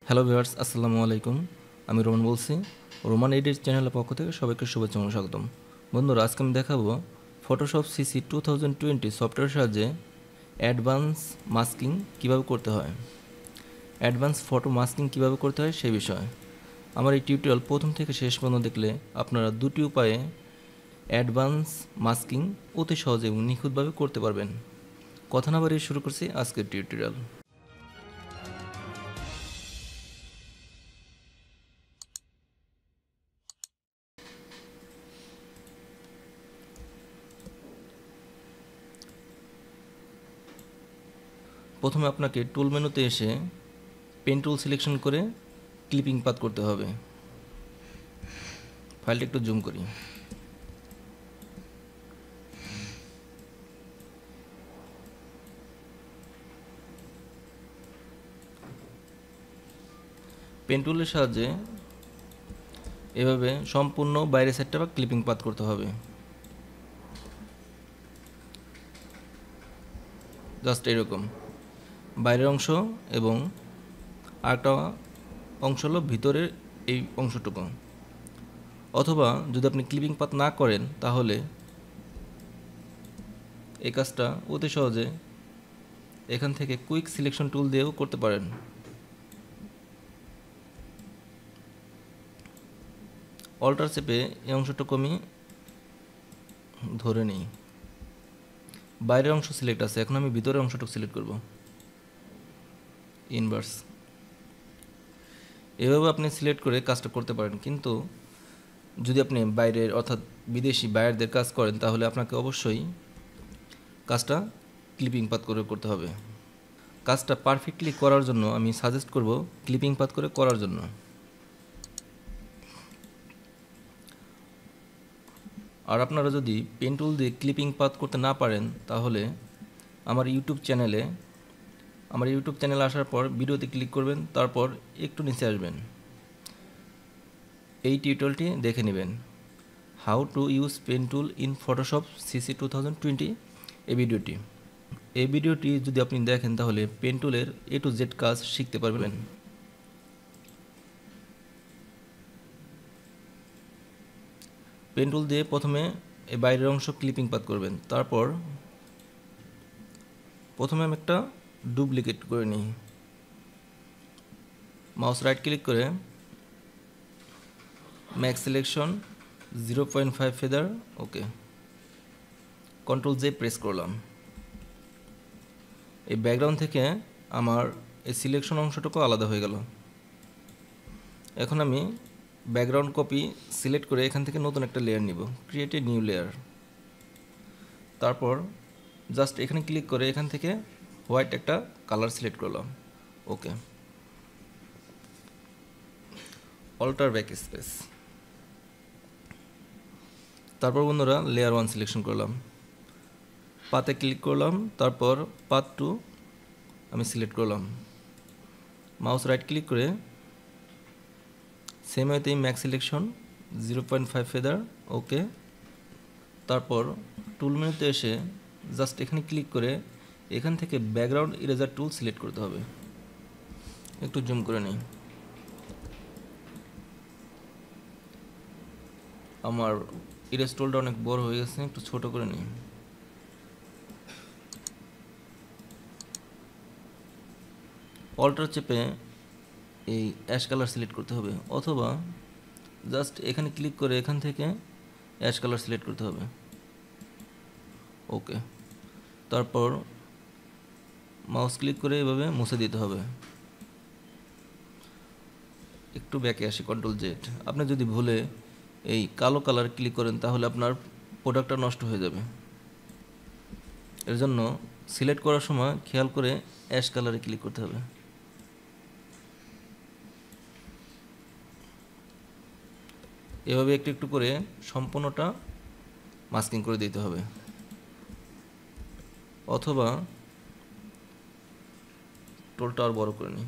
Hello viewers, আসসালামু আলাইকুম। আমি রোমান বলছি। রোমান এডিট চ্যানেলের পক্ষ থেকে সবাইকে শুভেচ্ছা ও স্বাগতম। বন্ধুরা, আজকে আমি দেখাবো ফটোশপ সিসি 2020 সফটওয়্যারের সাহায্যে অ্যাডভান্স মাস্কিং কীভাবে করতে হয়, অ্যাডভান্স ফটো মাস্কিং কীভাবে করতে হয় সেই বিষয়ে। আমার এই টিউটোরিয়াল প্রথম থেকে শেষ পর্যন্ত দেখলে আপনারা দুটি উপায়ে অ্যাডভান্স মাস্কিং অতি সহজে এবং নিখুঁতভাবে করতে পারবেন। কথা না বাড়িয়ে শুরু করছি আজকের টিউটোরিয়াল। প্রথমে আপনাকে টুল মেনুতে এসে পেন টুল সিলেকশন করে ক্লিপিং পাথ করতে হবে। ফাইলটা একটু জুম করি। পেন টুলের সাহায্যে এভাবে সম্পূর্ণ বাইরের সাইডটা বা ক্লিপিং পাথ করতে হবে। জাস্ট এরকম বাইরের অংশ এবং আরেকটা অংশ হলো ভিতরের এই অংশটুকু। অথবা যদি আপনি ক্লিপিং পাথ না করেন তাহলে এই কাজটা অতি সহজে এখান থেকে কুইক সিলেকশন টুল দিয়েও করতে পারেন। অল্টার চেপে এই অংশটুকু আমি ধরে নিই। বাইরের অংশ সিলেক্ট আছে, এখন আমি ভিতরের অংশটুকু সিলেক্ট করব। ইনভার্স এভাবে আপনি সিলেক্ট করে কাজটা করতে পারেন, কিন্তু যদি আপনি বাইরের অর্থাৎ বিদেশি বায়ারদের কাজ করেন তাহলে আপনাকে অবশ্যই কাজটা ক্লিপিং পাথ করে করতে হবে। কাজটা পারফেক্টলি করার জন্য আমি সাজেস্ট করব ক্লিপিং পাথ করে করার জন্য। আর আপনারা যদি পেন টুল দিয়ে ক্লিপিং পাথ করতে না পারেন তাহলে আমার ইউটিউব চ্যানেলে আসার পর ভিডিওতে ক্লিক করবেন, তারপর একটু নিচে আসবেন, এই টিউটোরিয়ালটি দেখে নেবেন, how to use pen tool in Photoshop CC 2020। এই ভিডিওটি যদি আপনি দেখেন তাহলে পেন টুলের এ টু জেড কাজ শিখতে পারবেন। পেন টুল দিয়ে প্রথমে এই বাইরের অংশ ক্লিপিং পাথ করবেন, তারপর প্রথমে আমি একটা ডুপ্লিকেট করে নিই। মাউস রাইট ক্লিক করে ম্যাক্স সিলেকশন 0.5 ফেদার, ওকে, কন্ট্রোল জে প্রেস করলাম। এই ব্যাকগ্রাউন্ড থেকে আমার এই সিলেকশন অংশটুকু আলাদা হয়ে গেল। এখন আমি ব্যাকগ্রাউন্ড কপি সিলেক্ট করে এখান থেকে নতুন একটা লেয়ার নিব, ক্রিয়েট এ নিউ লেয়ার। তারপর জাস্ট এখানে ক্লিক করে এখান থেকে হোয়াইট একটা কালার সিলেক্ট করলাম, ওকে, অল্টার ব্যাক স্পেস। তারপর বন্ধুরা লেয়ার 1 সিলেকশন করলাম, পাতে ক্লিক করলাম, তারপর পাথ 2 আমি সিলেক্ট করলাম। মাউস রাইট ক্লিক করে সেম ওয়েতেই ম্যাক্স সিলেকশন 0.5 ফেদার, ওকে। তারপর টুল মেনুতে এসে জাস্ট এখানে ক্লিক করে এখান থেকে ব্যাকগ্রাউন্ড ইরেজার টুল সিলেক্ট করতে হবে। একটু জুম করে নিই। আমার ইরেজ টুলটা অনেক বড় হয়ে গেছে, একটু ছোট করে নিই। অল্টার চেপে এই অ্যাশ কালার সিলেক্ট করতে হবে, অথবা জাস্ট এখানে ক্লিক করে এখান থেকে অ্যাশ কালার সিলেক্ট করতে হবে, ওকে। তারপর মাউস ক্লিক করে এভাবে মুছে দিতে হবে। একটু ব্যাকে আসি, কন্ট্রোল জেড। আপনি যদি ভুলে এই কালো কালার ক্লিক করেন তাহলে আপনার প্রোডাক্টটা নষ্ট হয়ে যাবে। এর জন্য সিলেক্ট করার সময় খেয়াল করে অ্যাশ কালারে ক্লিক করতে হবে। এভাবে একটু একটু করে সম্পূর্ণটা মাস্কিং করে দিতে হবে, অথবা টোলটা আর বড় করে নিই।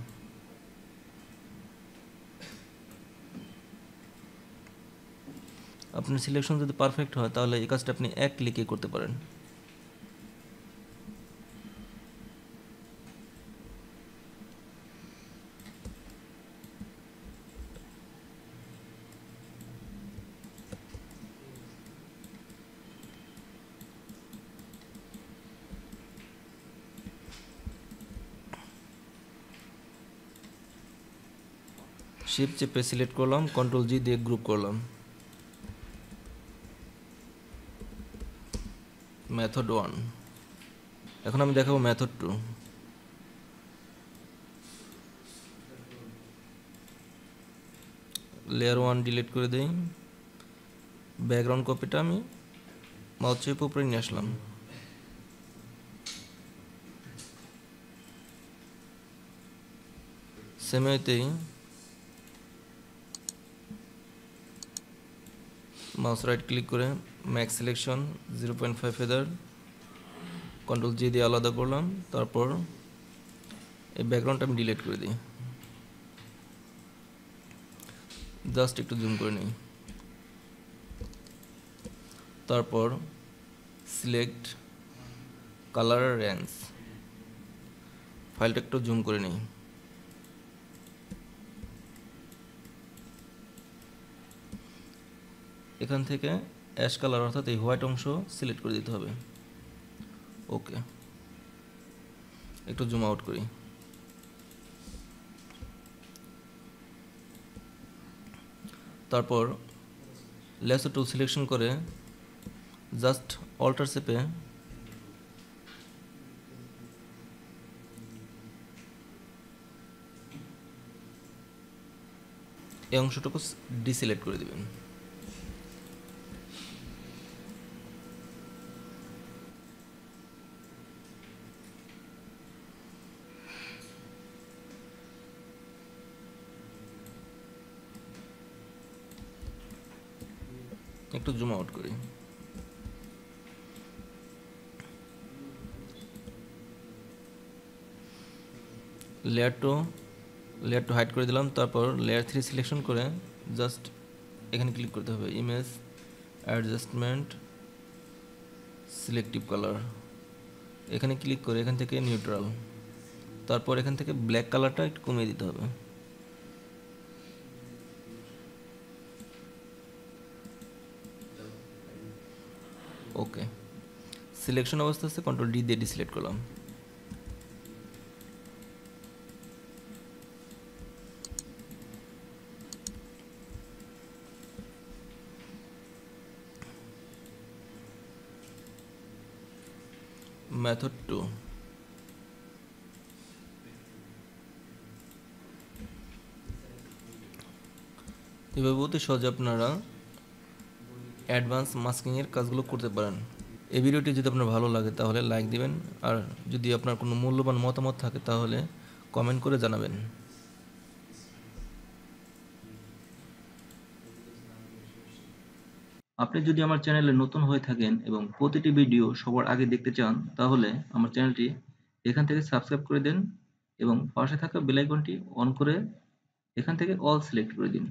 আপনার সিলেকশন যদি পারফেক্ট হয় তাহলে এই কাজটা আপনি এক ক্লিকে করতে পারেন। শিফট চেপে সিলেক্ট করলাম, কন্ট্রোল জি দিয়ে গ্রুপ করলাম। মেথড 1। এখন আমি দেখাবো মেথড 2। লেয়ার 1 ডিলিট করে দিই। ব্যাকগ্রাউন্ড কপিটা আমি মাউস চেপে উপরে নিয়ে আসলাম। সেম ওয়েতেই মাউস রাইট ক্লিক করে ম্যাক্স সিলেকশন 0.5 ফেদার, কন্ট্রোল জি দিয়ে আলাদা করলাম। তারপর এই ব্যাকগ্রাউন্ডটা আমি ডিলিট করে দিই, জাস্ট একটু জুম করে নিই। তারপর সিলেক্ট কালার রেঞ্জ, ফাইলটা একটু জুম করে নিই। এখান থেকে অ্যাশ কালার অর্থাৎ এই হোয়াইট অংশ সিলেক্ট করে দিতে হবে। ওকে, একটু জুম আউট করি। তারপর লেসো টুল সিলেকশন করে জাস্ট অল্টার চেপে এই অংশটুকু ডিসিলেক্ট করে দিবেন। একটু জুম আউট করি। লেয়ার টু হাইড করে দিলাম। তারপর লেয়ার 3 সিলেকশন করে জাস্ট এখানে ক্লিক করতে হবে, ইমেজ অ্যাডজাস্টমেন্ট সিলেক্টিভ কালার, এখানে ক্লিক করে এখান থেকে নিউট্রাল, তারপর এখান থেকে ব্ল্যাক কালারটা একটু কমিয়ে দিতে হবে। ওকে, সিলেকশন অবস্থা আছে, কন্ট্রোল ডি দিয়ে ডিসিলেক্ট করলাম। মেথড 2। এভাবে অতি সহজে আপনারা অ্যাডভান্স মাস্কিংয়ের কাজগুলো করতে পারেন। এই ভিডিওটি যদি আপনার ভালো লাগে তাহলে লাইক দিবেন, আর যদি আপনার কোনো মূল্যবান মতামত থাকে তাহলে কমেন্ট করে জানাবেন। আপনি যদি আমার চ্যানেলে নতুন হয়ে থাকেন এবং প্রতিটি ভিডিও সবার আগে দেখতে চান তাহলে আমার চ্যানেলটি এখান থেকে সাবস্ক্রাইব করে দিন এবং পাশে থাকা বেল আইকনটি অন করে এখান থেকে অল সিলেক্ট করে দিন।